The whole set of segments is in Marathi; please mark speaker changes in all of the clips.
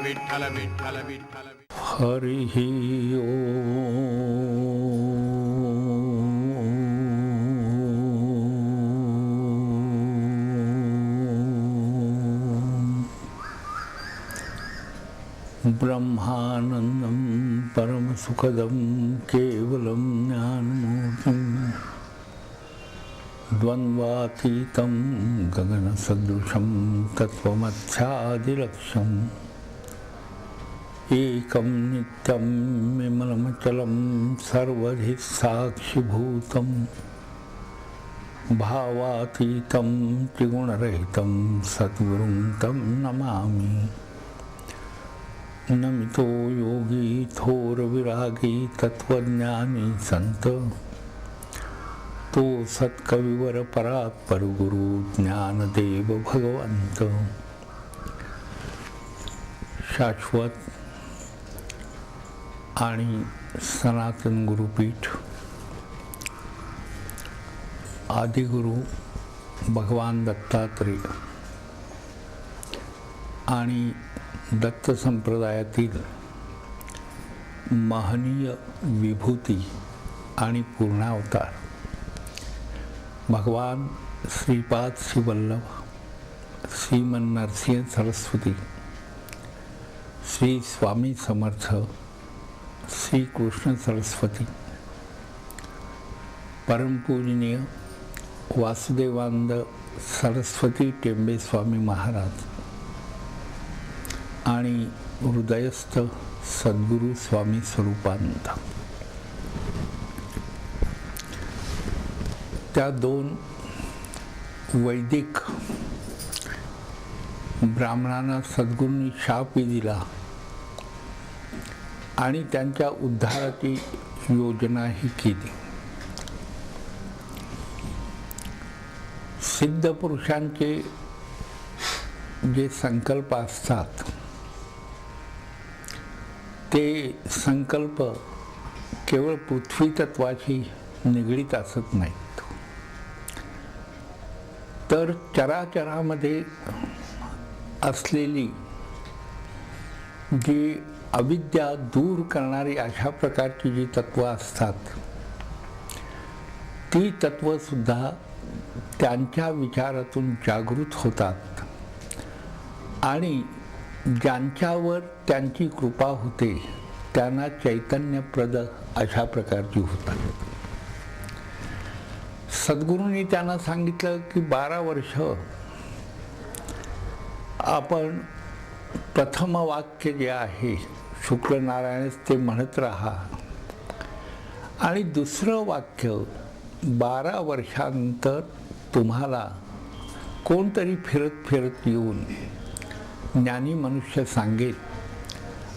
Speaker 1: विठ्ठल विठ्ठल विठ्ठल
Speaker 2: हरिः ओम। ब्रह्मानंदं परमसुखदं केवलं ज्ञानमूर्तिं द्वन्द्वातीतं गगनसदृशं तत्त्वमध्यादिलक्ष्यम् एकं नित्यं विमलमचलं सर्वधि साक्षिभूतं भावातीतं त्रिगुणरहितं सद्गुरुं तं नमामि। नमितो योगी थोरविरागी तत्त्वज्ञानी संत तो सत्कविवर परात्पर गुरु ज्ञानदेव भगवंत। शाश्वत आणि सनातन गुरुपीठ आदिगुरु भगवान दत्तात्रेय आणि दत्त संप्रदायातील महनीय विभूती आणि पूर्णावतार भगवान श्रीपाद श्रीवल्लभ श्रीमन नरसिंह सरस्वती श्री स्वामी समर्थ श्री कृष्ण सरस्वती परम पूजनीय वासुदेवानंद सरस्वती टेंबे स्वामी महाराज आणि हृदयस्थ सद्गुरु स्वामी स्वरूपानंद त्या दोन वैदिक ब्राह्मणांना सद्गुरूंनी शापही दिला आणि त्यांच्या उद्धाराची योजनाही केली। सिद्ध पुरुषांचे जे संकल्प असतात ते संकल्प केवळ पृथ्वी तत्वाशी निगडीत असत नाहीत, तर चराचरामध्ये असलेली जी अविद्या दूर करणारी अशा प्रकारची जी तत्व असतात ती तत्वसुद्धा त्यांच्या विचारातून जागृत होतात आणि ज्यांच्यावर त्यांची कृपा होते त्यांना चैतन्यप्रद अशा प्रकारची होतात। सद्गुरूंनी त्यांना सांगितलं की 12 वर्ष आपण प्रथम वाक्य जे आहे शुक्लनारायण ते म्हणत राहा आणि दुसरं वाक्य 12 वर्षांनंतर तुम्हाला कोणतरी फिरत फिरत येऊन ज्ञानी मनुष्य सांगेल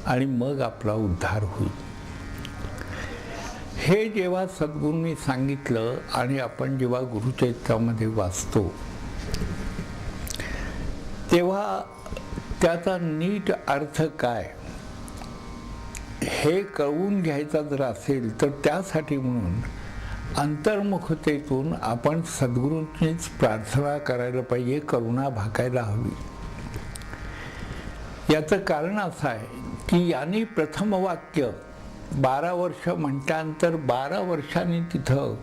Speaker 2: आणि मग आपला उद्धार होईल। हे जेव्हा सद्गुरूंनी सांगितलं आणि आपण जेव्हा गुरुचरित्रामध्ये वाचतो तेव्हा त्याचा नीट अर्थ काय हे कळवून घ्यायचा जर असेल तर त्यासाठी म्हणून अंतर्मुखतेतून आपण सद्गुरूंचीच प्रार्थना करायला पाहिजे, करुणा भाकायला हवी। याचं कारण असं आहे की यांनी प्रथम वाक्य 12 वर्ष म्हटल्यानंतर 12 वर्षांनी तिथं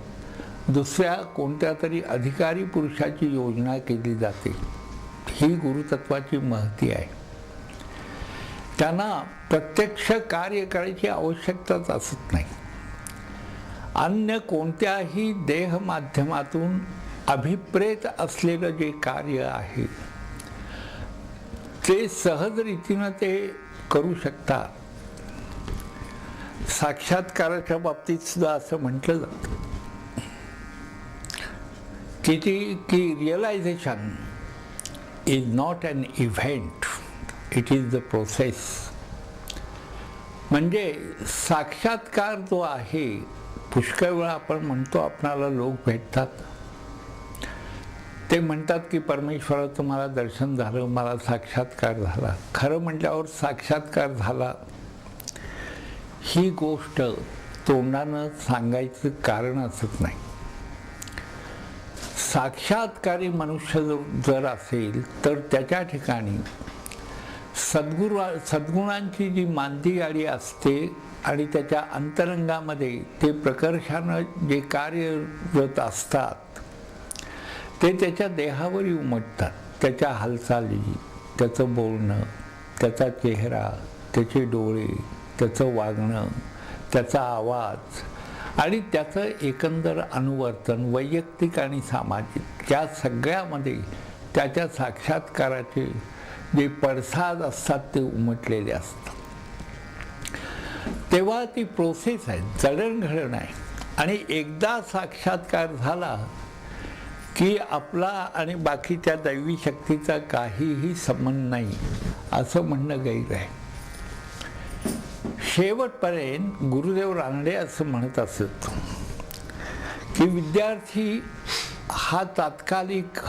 Speaker 2: दुसऱ्या कोणत्या तरी अधिकारी पुरुषाची योजना केली जाते। ही गुरुतत्वाची महती आहे। त्यांना प्रत्यक्ष कार्य करायची आवश्यकताच असत नाही। अन्य कोणत्याही देह माध्यमातून अभिप्रेत असलेलं जे कार्य आहे ते सहज रीतीनं ते करू शकतात। साक्षात्काराच्या बाबतीत सुद्धा असं म्हटलं जातं की realisation is not an event, it is the process। म्हणजे साक्षात्कार जो आहे पुष्कळ वेळा आपण म्हणतो आपणाला लोक भेटतात ते म्हणतात की परमेश्वराचं मला दर्शन झालं, मला साक्षात्कार झाला। खरं म्हटल्यावर साक्षात्कार झाला ही गोष्ट तोंडानं सांगायचं कारण असत नाही। साक्षात्कारी मनुष्य जर असेल तर त्याच्या ठिकाणी सद्गुणांची जी मांदी आडी असते आणि त्याच्या अंतरंगामध्ये ते प्रकर्षानं जे कार्यरत असतात ते त्याच्या देहावरही उमटतात. त्याच्या हालचाली, त्याचं बोलणं, त्याचा चेहरा, त्याचे डोळे, त्याचं वागणं, त्याचा आवाज आणि त्याचं एकंदर अनुवर्तन वैयक्तिक आणि सामाजिक या सगळ्यामध्ये त्याच्या साक्षात्काराचे जे पडसाद असतात ते उमटलेले असतात. तेव्हा ती प्रोसेस आहे, जडणघडण आहे. आणि एकदा साक्षात्कार झाला की आपला आणि बाकीच्या दैवी शक्तीचा काहीही संबंध नाही असं म्हणणं गैर आहे. शेवटपर्यंत गुरुदेव रानडे असं म्हणत असत की विद्यार्थी हा तात्कालिक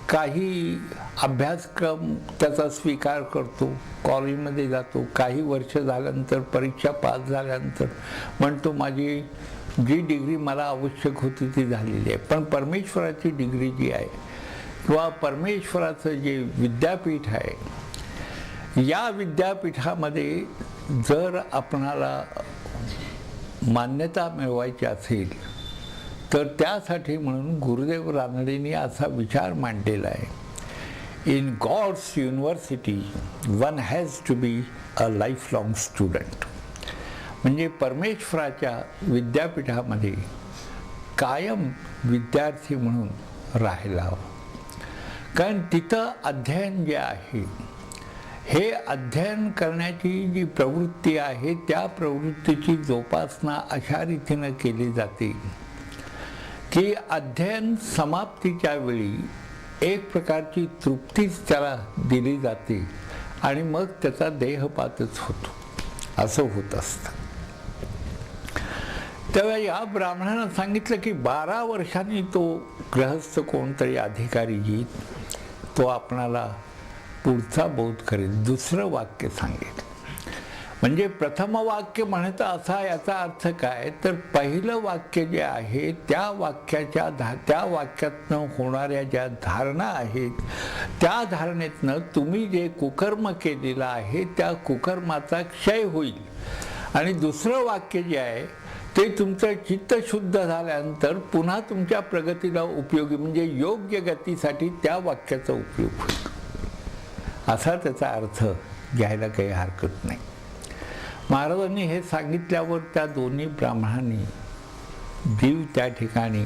Speaker 2: काही अभ्यासक्रम त्याचा स्वीकार करतो, कॉलेजमध्ये जातो, काही वर्ष झाल्यानंतर परीक्षा पास झाल्यानंतर म्हणतो माझी जी डिग्री मला आवश्यक होती ती झालेली आहे. पण परमेश्वराची डिग्री जी आहे किंवा परमेश्वराचं जे विद्यापीठ आहे या विद्यापीठामध्ये जर आपणाला मान्यता मिळवायची असेल तर त्यासाठी म्हणून गुरुदेव रानडेंनी असा विचार मांडलेला आहे, in God's university one has to be a life long student. म्हणजे परमेश्वराच्या विद्यापीठामध्ये कायम विद्यार्थी म्हणून राहायला हवं. कारण तिथं अध्ययन जे आहे हे अध्ययन करण्याची जी प्रवृत्ती आहे त्या प्रवृत्तीची जोपासना अशा रीतीनं केली जाते की अध्ययन समाप्तीच्या वेळी एक प्रकारची तृप्तीच त्याला दिली जाते आणि मग त्याचा देहपातच होतो, असं होत असतं. तेव्हा या ब्राह्मणानं सांगितलं की 12 वर्षांनी तो गृहस्थ कोणतरी अधिकारी जी तो आपणाला पुढचा बोध करेल. दुसरं वाक्य सांगेल. म्हणजे प्रथम वाक्य म्हणता असा याचा अर्थ काय तर पहिलं वाक्य जे आहे त्या वाक्यातनं होणाऱ्या ज्या धारणा आहेत त्या धारणेतनं तुम्ही जे कुकर्म केलेलं आहे त्या कुकर्माचा क्षय होईल. आणि दुसरं वाक्य जे आहे ते तुमचं चित्त शुद्ध झाल्यानंतर पुन्हा तुमच्या प्रगतीला उपयोगी म्हणजे योग्य गतीसाठी त्या वाक्याचा उपयोग होईल, असा त्याचा अर्थ घ्यायला काही हरकत नाही. महाराजांनी हे सांगितल्यावर त्या दोन्ही ब्राह्मणांनी जीव त्या ठिकाणी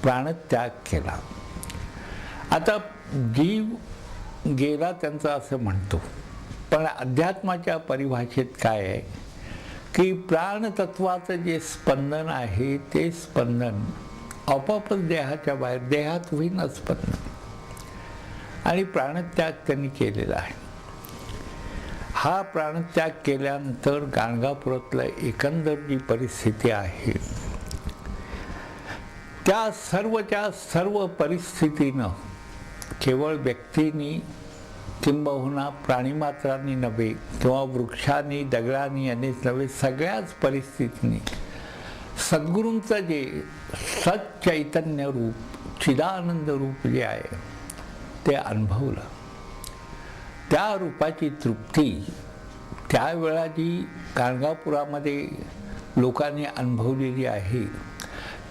Speaker 2: प्राणत्याग केला. आता जीव गेला त्यांचा असं म्हणतो, पण अध्यात्माच्या परिभाषेत काय आहे की प्राणतत्वाचं जे स्पंदन आहे ते स्पंदन आपोआपच देहाच्या बाहेर देहात होईना स्पंदन आणि प्राणत्याग त्यांनी केलेला आहे. हा प्राणत्याग केल्यानंतर गाणगापुरातलं एकंदर जी परिस्थिती आहे त्या सर्व परिस्थितीनं केवळ व्यक्तींनी किंबहुना प्राणीमात्रांनी नव्हे किंवा वृक्षांनी दगडांनी अनेक नव्हे सगळ्याच परिस्थितींनी सद्गुरूंचं जे सच्चैतन्य रूप चिदानंद रूप जे आहे ते अनुभवलं. त्या रूपाची तृप्ती त्यावेळा जी गाणगापुरामध्ये लोकांनी अनुभवलेली आहे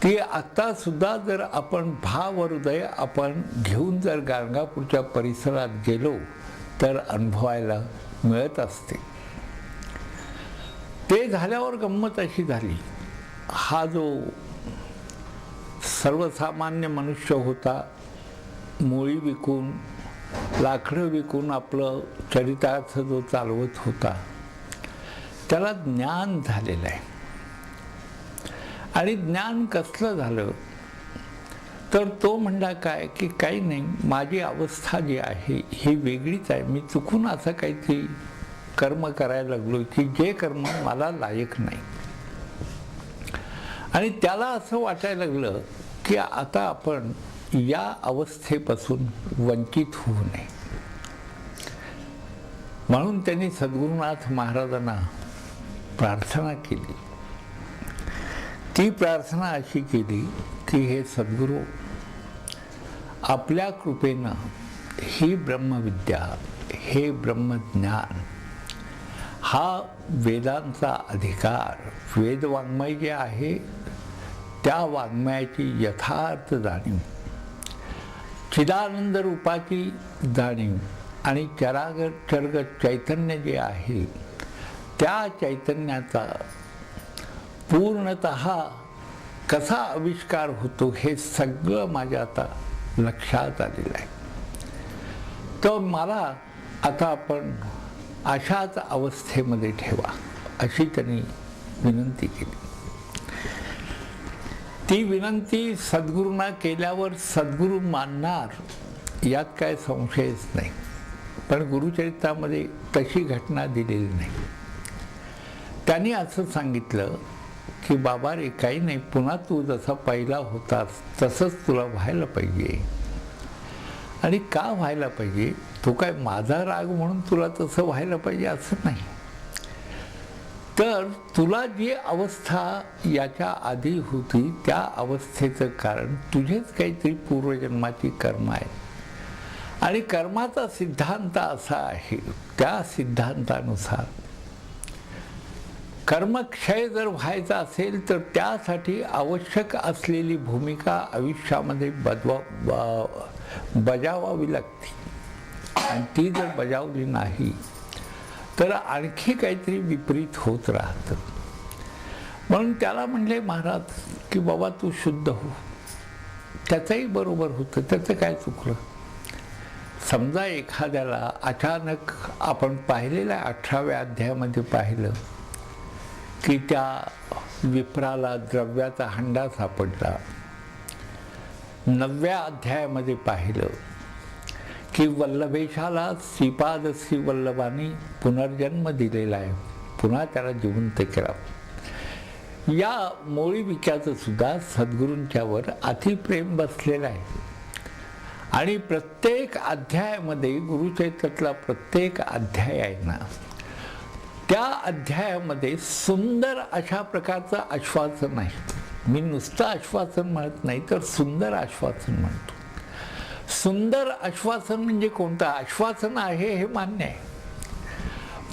Speaker 2: ती आत्तासुद्धा जर आपण भावहृदय आपण घेऊन जर गाणगापूरच्या परिसरात गेलो तर अनुभवायला मिळत असते. ते झाल्यावर गंमत अशी झाली, हा जो सर्वसामान्य मनुष्य होता मुळी विकून लाकडं विकून आपलं चरितार्थ जो चालवत होता त्याला ज्ञान झालेलं आहे. आणि ज्ञान कसलं झालं तर तो म्हणला काय की काही नाही, माझी अवस्था जी आहे ही वेगळीच आहे. मी चुकून असं काहीतरी कर्म करायला लागलो की जे कर्म मला लायक नाही. आणि त्याला असं वाटायला लागलं की आता आपण या अवस्थेपासून वंचित होऊ नये. म्हणून त्यांनी सद्गुरुनाथ महाराजांना प्रार्थना केली. ती प्रार्थना अशी केली की हे सद्गुरू, आपल्या कृपेनं ही ब्रह्मविद्या हे ब्रह्मज्ञान हा वेदांचा अधिकार, वेदवाङ्मय जे आहे त्या वाङ्मयाची यथार्थ जाणीव, चिदानंद रूपाची जाणीव आणि चराचर चैतन्य जे आहे त्या चैतन्याचा पूर्णतः कसा आविष्कार होतो हे सगळं माझ्या आता लक्षात आलेलं आहे. तर मला आता आपण अशाच अवस्थेमध्ये ठेवा अशी त्यांनी विनंती केली. ती विनंती सद्गुरूंना केल्यावर सद्गुरू मानणार यात काय संशयच नाही, पण गुरुचरित्रामध्ये तशी घटना दिलेली नाही. त्यांनी असं सांगितलं की बाबा रे, काही नाही, पुन्हा तू जसा पहिला होतास तसंच तुला व्हायला पाहिजे. आणि का व्हायला पाहिजे? तो काय माझा राग म्हणून तुला तसं व्हायला पाहिजे असं नाही. तर तुला जी अवस्था याच्या आधी होती त्या अवस्थेचं कारण तुझेच काहीतरी पूर्वजन्माची कर्म आहे. आणि कर्माचा सिद्धांत असा आहे, त्या सिद्धांतानुसार कर्मक्षय जर व्हायचा असेल तर त्यासाठी आवश्यक असलेली भूमिका आयुष्यामध्ये बजावावी लागते. आणि ती जर बजावली नाही तर आणखी काहीतरी विपरीत होत राहतं. म्हणून त्याला म्हणले महाराज की बाबा तू शुद्ध हो. त्याचंही बरोबर होतं, त्याचं काय चुकलं? समजा एखाद्याला अचानक आपण पाहिलेल्या 18व्या अध्यायामध्ये पाहिलं की त्या विप्राला द्रव्याचा हंडा सापडला. 9व्या अध्यायामध्ये पाहिलं की वल्लभेशाला श्रीपादश्री वल्लभांनी पुनर्जन्म दिलेला आहे, पुन्हा त्याला जिवंत केला. या मोळी विक्याचं सुद्धा सद्गुरूंच्यावर अतिप्रेम बसलेलं आहे. आणि प्रत्येक अध्यायामध्ये, गुरुचरित्रातला प्रत्येक अध्याय आहे ना, त्या अध्यायामध्ये सुंदर अशा प्रकारचं आश्वासन आहे. मी नुसतं आश्वासन म्हणत नाही तर सुंदर आश्वासन म्हणतो. सुंदर आश्वासन म्हणजे कोणतं? आश्वासन आहे हे मान्य आहे,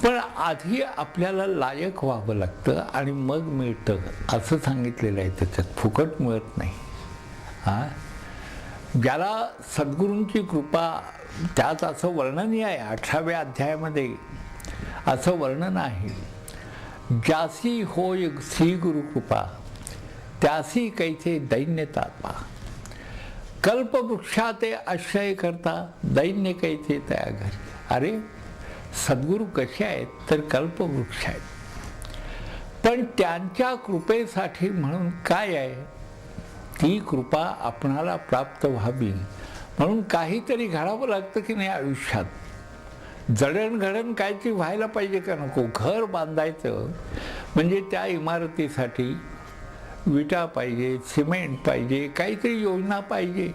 Speaker 2: पण आधी आपल्याला लायक व्हावं लागतं आणि मग मिळतं असं सांगितलेलं आहे. त्याच्यात फुकट मिळत नाही. ज्याला सद्गुरूंची कृपा, त्यात असं वर्णनही आहे 18व्या अध्यायामध्ये, असं वर्णन आहे, ज्यासी होय श्री गुरु कृपा त्यासी कैसे दैन्य तापा, कल्पवृक्षाते आश्रय करता दैन्य कैसे त्या घरी. अरे सद्गुरू कसे आहेत तर कल्पवृक्ष आहेत, पण त्यांच्या कृपेसाठी म्हणून काय आहे, ती कृपा आपणाला प्राप्त व्हावी म्हणून काहीतरी घडावं लागतं की नाही आयुष्यात. जडणघडण काहीतरी व्हायला पाहिजे का नको? घर बांधायचं म्हणजे त्या इमारतीसाठी विटा पाहिजे, सिमेंट पाहिजे, काहीतरी योजना पाहिजे.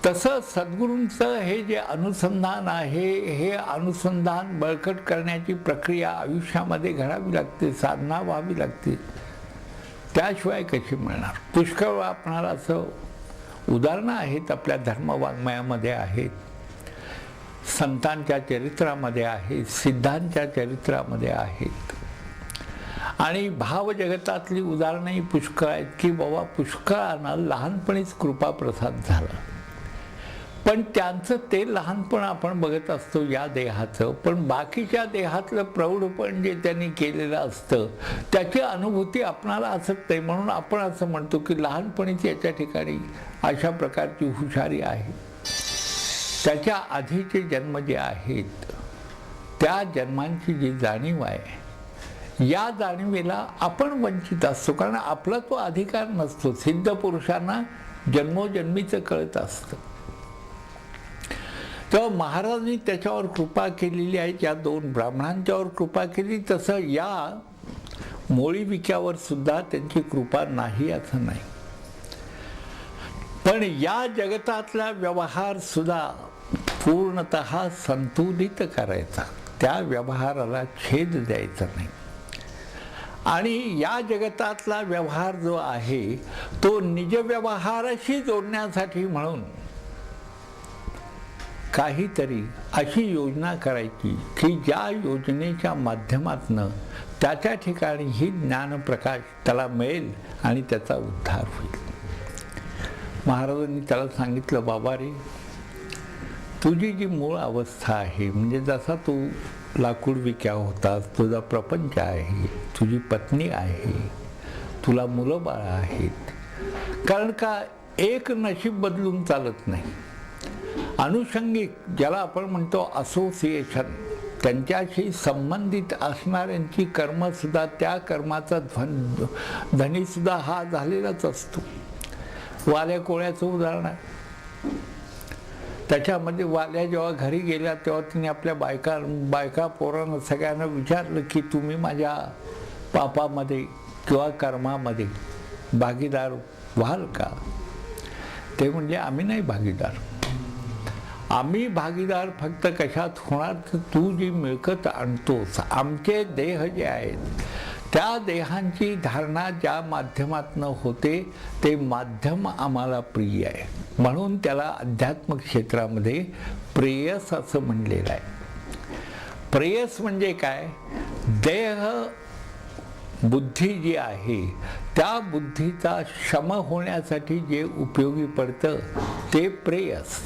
Speaker 2: तसं सद्गुरूंचं हे जे अनुसंधान आहे, हे अनुसंधान बळकट करण्याची प्रक्रिया आयुष्यामध्ये घडावी लागते, साधना व्हावी लागते. त्याशिवाय कशी मिळणार? पुष्कळ आपणाला असं उदाहरणं आहेत, आपल्या धर्मवाङ्मयामध्ये आहेत, संतांच्या चरित्रामध्ये आहेत, सिद्धांच्या चरित्रामध्ये आहेत. आणि भावजगतातली उदाहरणंही पुष्कळ आहेत की बाबा पुष्कळांना लहानपणीच कृपाप्रसाद झाला, पण त्यांचं ते लहानपण आपण बघत असतो या देहाचं, पण बाकीच्या देहातलं प्रौढपण जे त्यांनी केलेलं असतं त्याची अनुभूती आपणाला असत नाही. म्हणून आपण असं म्हणतो की लहानपणीच याच्या ठिकाणी अशा प्रकारची हुशारी आहे. त्याच्या आधीचे जन्म जे आहेत त्या जन्मांची जी जाणीव आहे, या जाणीवेला आपण वंचित असतो, कारण आपला तो अधिकार नसतो. सिद्ध पुरुषांना जन्मोजन्मीचं कळत असतं. तर महाराजांनी त्याच्यावर कृपा केलेली आहे, या 2 ब्राह्मणांच्यावर कृपा केली. तसं या मोळी विक्यावर सुद्धा त्यांची कृपा नाही असं नाही, पण या जगतातला व्यवहार सुद्धा पूर्णतः संतुलित करायचा, त्या व्यवहाराला छेद द्यायचा नाही. आणि या जगतातला व्यवहार जो आहे तो निज व्यवहाराशी जोडण्यासाठी म्हणून काहीतरी अशी योजना करायची की ज्या योजनेच्या माध्यमातनं त्याच्या ठिकाणी ही ज्ञानप्रकाश त्याला मिळेल आणि त्याचा उद्धार होईल. महाराजांनी त्याला सांगितलं, बाबा रे, तुझी जी मूळ अवस्था आहे, म्हणजे जसा तू लाकूड विक्या होतास, तुझा प्रपंच आहे, तुझी पत्नी आहे, तुला मुलं बाळं आहेत, कारण का एक नशीब बदलून चालत नाही. अनुषंगिक, ज्याला आपण म्हणतो असोसिएशन, त्यांच्याशी संबंधित असणाऱ्यांची कर्मसुद्धा, त्या कर्माचा धनीसुद्धा हा झालेलाच असतो. वाल्या कोळ्याचं उदाहरण आहे. त्याच्यामध्ये वाल्या जेव्हा घरी गेल्या तेव्हा तिने आपल्या बायका पोरांना सगळ्यांना विचारलं की तुम्ही माझ्या पापामध्ये किंवा कर्मामध्ये भागीदार व्हाल का? ते म्हणजे आम्ही नाही भागीदार. आम्ही भागीदार फक्त कशात होणार, तर तू जी मिळकत आणतोस, आमचे देह जे आहेत त्या देहांची धारणा ज्या माध्यमातनं होते ते माध्यम आम्हाला प्रिय आहे, म्हणून त्याला अध्यात्म क्षेत्रामध्ये प्रेयस असं म्हणलेलं आहे. प्रेयस म्हणजे काय? देह बुद्धी जी आहे त्या बुद्धीचा शम होण्यासाठी जे उपयोगी पडतं ते प्रेयस.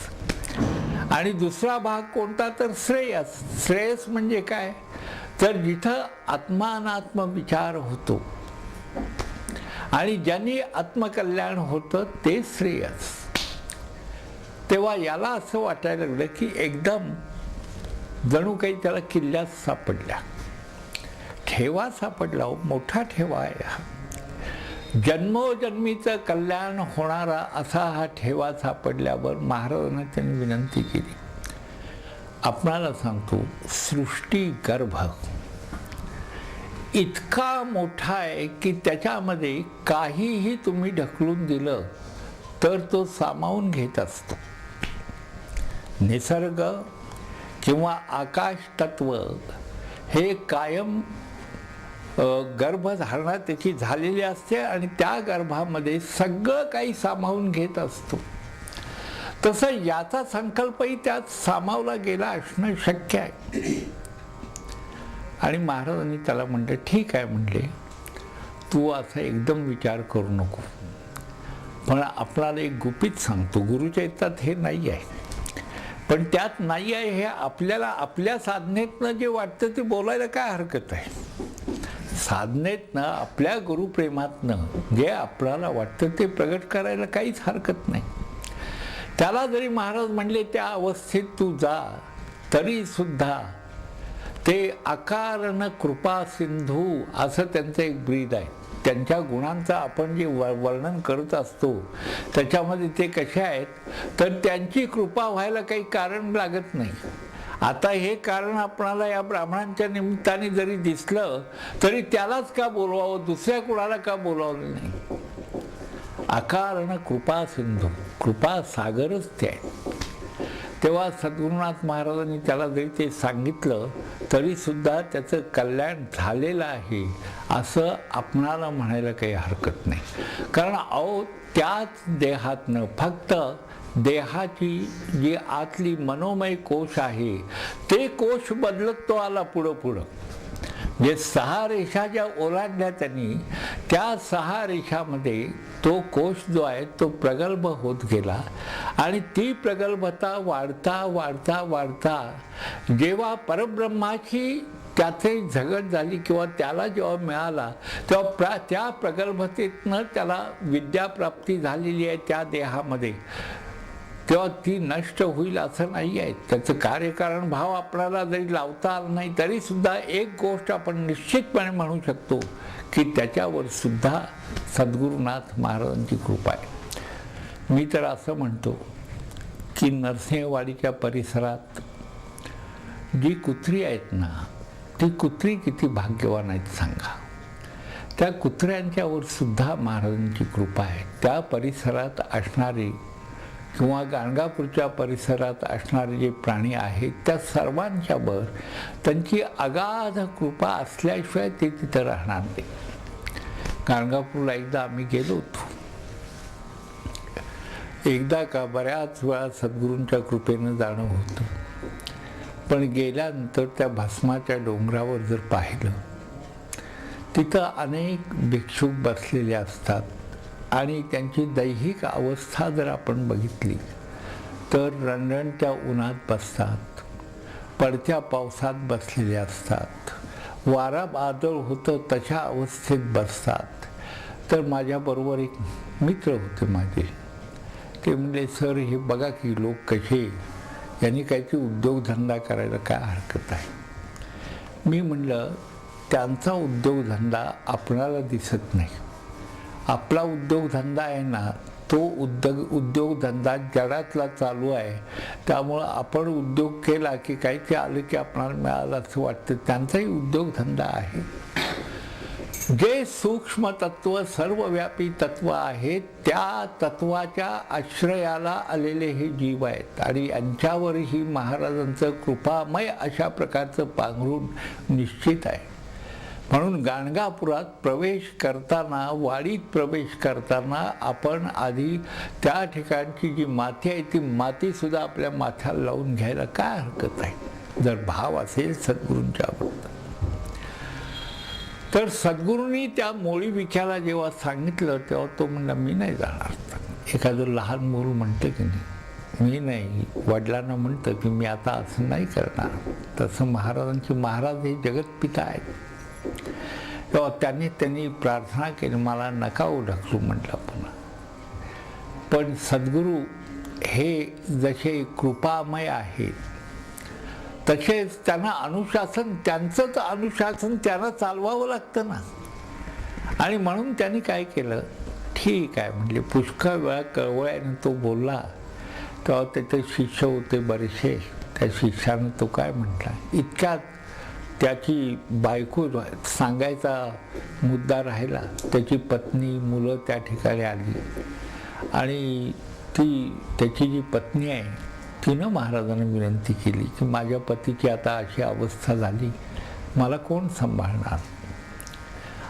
Speaker 2: आणि दुसरा भाग कोणता, तर श्रेयस. श्रेयस म्हणजे काय, तर जिथं आत्मानात्म विचार होतो आणि ज्यांनी आत्मकल्याण होतं ते श्रेयस. तेव्हा याला असं वाटायला लागलं की एकदम जणू काही त्याला किल्ल्यात सापडल्या, ठेवा सापडला, मोठा ठेवा आहे हा. जन्मोजन्मीचं कल्याण होणारा असा हा ठेवा सापडल्यावर महाराजांना त्यांनी विनंती केली, आपणाला सांगतो, सृष्टी गर्भ इतका मोठा आहे की त्याच्यामध्ये काहीही तुम्ही ढकलून दिलं तर तो सामावून घेत असतो. निसर्ग किंवा आकाश तत्व हे कायम गर्भधारणा त्याची झालेली असते आणि त्या गर्भामध्ये सगळं काही सामावून घेत असतो. तसं याचा संकल्पही त्यात सामावला गेला असणं शक्य आहे. आणि महाराजांनी त्याला म्हणले, ठीक आहे म्हणले, तू असा एकदम विचार करू नको, पण आपणाला एक गुपित सांगतो, गुरुच्या येतात हे नाही आहे, पण त्यात नाही आहे हे आपल्याला आपल्या साधनेतनं जे वाटतं ते बोलायला काय हरकत आहे. साधनेतनं, आपल्या गुरुप्रेमातनं जे आपल्याला वाटतं ते प्रगट करायला काहीच हरकत नाही. त्याला जरी महाराज म्हणले त्या अवस्थेत तू जा, तरी सुद्धा ते अकारण कृपा सिंधू असं त्यांचं एक ब्रीद आहे. त्यांच्या गुणांचं आपण जे वर्णन करत असतो त्याच्यामध्ये ते कसे आहेत, तर त्यांची कृपा व्हायला काही कारण लागत नाही. आता हे कारण आपणाला या ब्राह्मणांच्या निमित्ताने जरी दिसलं तरी त्यालाच का बोलवावं, दुसऱ्या कुणाला का बोलावलं नाही. अकारण कृपा सिंधू, कृपा सागरच ते आहे. तेव्हा सद्गुरुनाथ महाराजांनी त्याला जरी ते सांगितलं तरी सुद्धा त्याचं कल्याण झालेलं आहे असं आपणाला म्हणायला काही हरकत नाही. कारण अहो, त्याच देहातनं, फक्त देहाची जी आतली मनोमय कोश आहे ते कोश बदलत तो आला पुढं. जे 6 रेषा ज्या ओलांडल्या त्यांनी, त्या 6 रेषामध्ये तो कोश जो आहे तो प्रगल्भ होत गेला आणि ती प्रगल्भता वाढता वाढता वाढता जेव्हा परब्रह्माची त्याचे झगड झाली किंवा त्याला जेव्हा मिळाला तेव्हा त्या प्रगल्भतेतनं त्याला विद्याप्राप्ती झालेली आहे त्या देहामध्ये, तेव्हा ती नष्ट होईल असं नाही आहे. त्याचं कार्यकारण भाव आपल्याला जरी लावता आला नाही तरी सुद्धा एक गोष्ट आपण निश्चितपणे म्हणू शकतो की त्याच्यावर सुद्धा सद्गुरुनाथ महाराजांची कृपा आहे. मी तर असं म्हणतो की नरसिंहवाडीच्या परिसरात जी कुत्री आहेत ना, ती कुत्री किती भाग्यवान आहेत सांगा. त्या कुत्र्यांच्यावर सुद्धा महाराजांची कृपा आहे. त्या परिसरात असणारी किंवा गाणगापूरच्या परिसरात असणारे जे प्राणी आहेत त्या सर्वांच्यावर त्यांची अगाध कृपा असल्याशिवाय ते तिथं राहणार नाही. गाणगापूरला एकदा आम्ही गेलो होतो. एकदा का बऱ्याच वेळा सद्गुरूंच्या कृपेनं जाणं होतं, पण गेल्यानंतर त्या भस्माच्या डोंगरावर जर पाहिलं, तिथं अनेक भिक्षुक बसलेले असतात आणि त्यांची दैहिक अवस्था जर आपण बघितली तर रणरणत्या उन्हात बसतात, पडत्या पावसात बसलेले असतात, वारा वादळ होतं तशा अवस्थेत बसतात. तर माझ्याबरोबर एक मित्र होते माझे, ते म्हणले, सर हे बघा की लोक कसे, यांनी काहीतरी उद्योगधंदा करायला काय हरकत आहे. मी म्हणलं, त्यांचा उद्योगधंदा आपणाला दिसत नाही. आपला उद्योगधंदा आहे ना, तो उद्योगधंदा जगातला चालू आहे. त्यामुळं आपण उद्योग केला की काहीतरी आलं की आपणाला मिळालं असं वाटतं. त्यांचाही उद्योगधंदा आहे. जे सूक्ष्म तत्व सर्वव्यापी तत्व आहे, त्या तत्वाच्या आश्रयाला आलेले हे जीव आहेत आणि यांच्यावरही महाराजांचं कृपामय अशा प्रकारचं पांघरून निश्चित आहे. म्हणून गाणगापुरात प्रवेश करताना, वाडीत प्रवेश करताना आपण आधी त्या ठिकाणची जी माती आहे ती मातीसुद्धा आपल्या माथ्याला लावून घ्यायला काय हरकत आहे, जर भाव असेल सद्गुरूंच्याबद्दल. तर सद्गुरूंनी त्या मोळी विख्याला जेव्हा सांगितलं तेव्हा तो म्हणला, मी नाही जाणार. एखादं लहान मूल म्हणतं की नाही, मी नाही, वडिलांना म्हणतं की मी आता असं नाही करणार, तसं महाराज हे जगतपिता आहेत. तेव्हा त्यांनी प्रार्थना केली, मला नका ढकलू म्हटलं पुन्हा. पण सद्गुरू हे जसे कृपामय आहेत, तसेच त्यांना अनुशासन, त्यांचंच अनुशासन त्यांना चालवावं लागतं ना. आणि म्हणून त्यांनी काय केलं, ठीक आहे म्हणजे पुष्कळ वेळा कळवळ्याने तो बोलला. तेव्हा त्याचे शिष्य होते बरेचसे, त्या शिष्यानं तो काय म्हटला, इतक्यात त्याची बायको सांगायचा मुद्दा राहिला. त्याची पत्नी, मुलं त्या ठिकाणी आली आणि त्याची जी पत्नी आहे तिनं महाराजांना विनंती केली की माझ्या पतीची आता अशी अवस्था झाली, मला कोण सांभाळणार.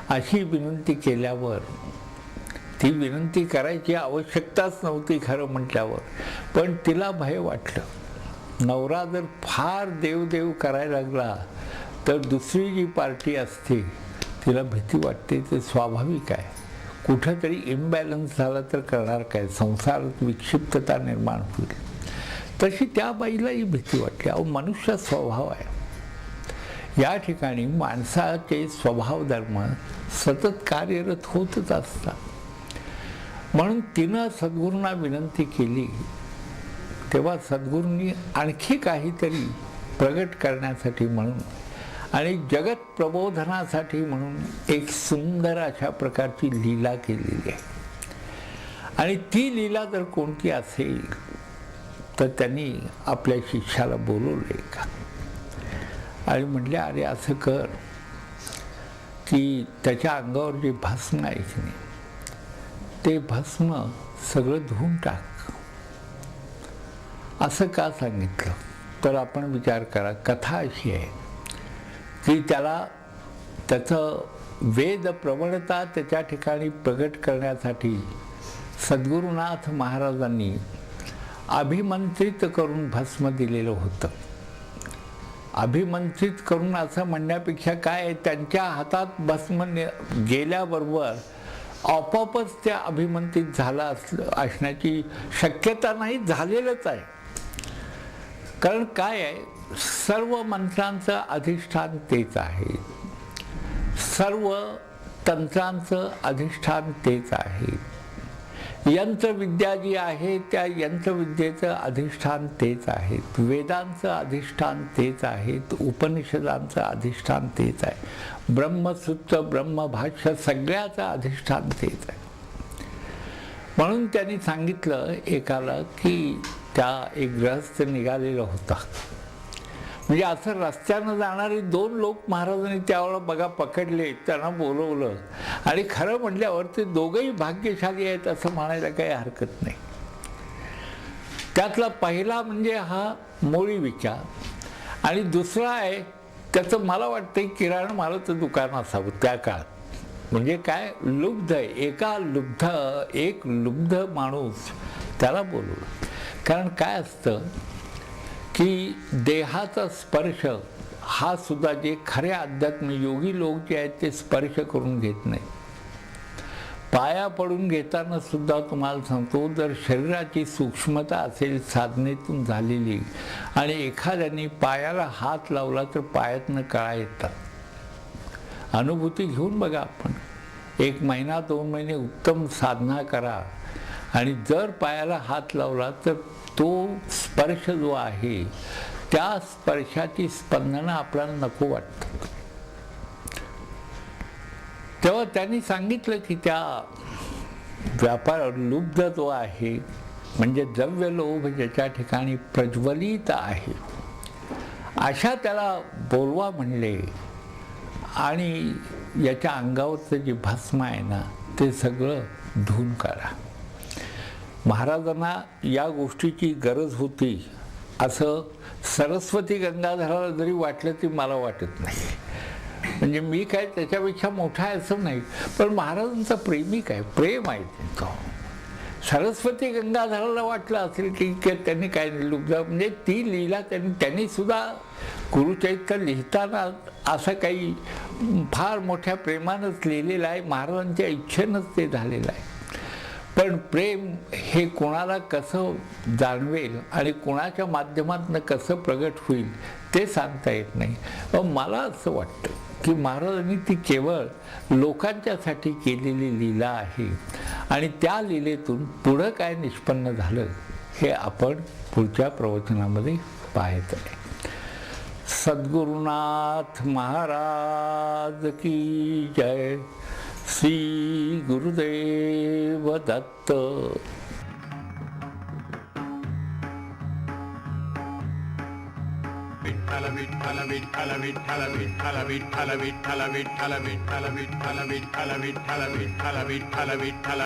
Speaker 2: अशी विनंती केल्यावर, ती विनंती करायची आवश्यकताच नव्हती खरं म्हटल्यावर, पण तिला भय वाटलं. नवरा जर फार देवदेव करायला लागला तर दुसरी जी पार्टी असते तिला भीती वाटते. ते स्वाभाविक आहे. कुठंतरी इम्बॅलन्स झाला तर करणार काय, संसारात विक्षिप्तता निर्माण होईल. तशी त्या बाईलाही भीती वाटली. अहो, मनुष्य स्वभाव आहे. या ठिकाणी माणसाचे स्वभाव धर्म सतत कार्यरत होतच असतात. म्हणून तिनं सद्गुरूंना विनंती केली. तेव्हा सद्गुरूंनी आणखी काहीतरी प्रगट करण्यासाठी म्हणून आणि जगत प्रबोधनासाठी म्हणून एक सुंदर अशा प्रकारची लीला केलेली आहे. आणि ती लीला जर कोणती असेल तर त्यांनी आपल्या शिष्याला बोलवले का आणि म्हटले, अरे असं कर की त्याच्या अंगावर जे भस्म आहे की नाही, ते भस्म सगळं धुवून टाक. असं का सांगितलं तर आपण विचार करा, कथा अशी आहे की त्याचं वेद प्रवणता त्याच्या ठिकाणी प्रगट करण्यासाठी सद्गुरुनाथ महाराजांनी अभिमंत्रित करून भस्म दिलेलं होतं. अभिमंत्रित करून असं म्हणण्यापेक्षा काय, त्यांच्या हातात भस्म गेल्याबरोबर आपोआपच त्या अभिमंत्रित झाला असण्याची शक्यता नाही, झालेलंच आहे. कारण काय आहे, सर्व मंत्रांचं अधिष्ठान तेच आहे, सर्व तंत्रांचं अधिष्ठान तेच आहे. यंत्रविद्या जी आहे त्या यंत्रविद्येचं अधिष्ठान तेच आहे, वेदांचं अधिष्ठान तेच आहे, उपनिषदांचं अधिष्ठान तेच आहे, ब्रह्मसूत्र ब्रह्मभाष्य सगळ्याचं अधिष्ठान तेच आहे. म्हणून त्यांनी सांगितलं एकाला की एक गृहस्थ निघालेला होता. म्हणजे असं रस्त्यानं जाणारे 2 लोक महाराजांनी त्यावेळेला बघा पकडले, त्यांना बोलवलं आणि खरं म्हटल्यावर ते दोघंही भाग्यशाली आहेत असं म्हणायला काही हरकत नाही. त्यातला पहिला म्हणजे हा मोळी विचार आणि दुसरा आहे त्याचं मला वाटतं किराणा मालाचं दुकान असावं त्या काळात. म्हणजे काय, लुब्ध, एक लुब्ध माणूस त्याला बोलवलं. कारण काय असतं की देहाचा स्पर्श हा सुद्धा जे खरे अध्यात्म योगी लोक जे आहेत ते स्पर्श करून घेत नाही. पाया पडून घेताना सुद्धा तुम्हाला सांगतो, जर शरीराची सूक्ष्मता असेल साधनेतून झालेली आणि एखाद्याने पायाला हात लावला तर पायातनं कळा येतात. अनुभूती घेऊन बघा. आपण 1 महिना 2 महिने उत्तम साधना करा आणि जर पायाला हात लावला तर तो स्पर्श जो आहे त्या स्पर्शाची स्पंदनं आपल्याला नको वाटतात. तेव्हा त्यांनी सांगितलं की त्या व्यापार लुब्ध जो आहे म्हणजे द्रव्य लोभ ज्याच्या ठिकाणी प्रज्वलित आहे अशा त्याला बोलवा म्हणले आणि याच्या अंगावरचं जे भस्म आहे ना ते सगळं धुवून काढा. महाराजांना या गोष्टीची गरज होती असं सरस्वती गंगाधराला जरी वाटलं तरी मला वाटत नाही. म्हणजे मी काय त्याच्यापेक्षा मोठा आहे असं नाही, पण महाराजांचा प्रेमिक आहे, प्रेम आहे त्यांचं. सरस्वती गंगाधराला वाटलं असेल की त्यांनी काय म्हणजे ती लीला त्यांनी सुद्धा गुरुचरित्र लिहिताना असं काही फार मोठ्या प्रेमानंच लिहिलेलं आहे, महाराजांच्या इच्छेनंच ते झालेलं आहे. पण प्रेम हे कोणाला कसं जाणवेल आणि कोणाच्या माध्यमातून कसं प्रगट होईल ते सांगता येत नाही. पण मला असं वाटतं की महाराजांनी ती केवळ लोकांच्यासाठी केलेली लीला आहे आणि त्या लीलेतून पुढं काय निष्पन्न झालं हे आपण पुढच्या प्रवचनामध्ये पाहत आहे. सद्गुरुनाथ महाराज की जय. श्री गुरुदेव दत्त.
Speaker 1: विठ्ठल विठ्ठल विठ्ठल विठ्ठल विठ्ठल विठ्ठल विठ्ठल विठ्ठल विठ्ठल विठ्ठल विठ्ठल विठ्ठल विठ्ठल विठ्ठल विठ्ठल विठ्ठल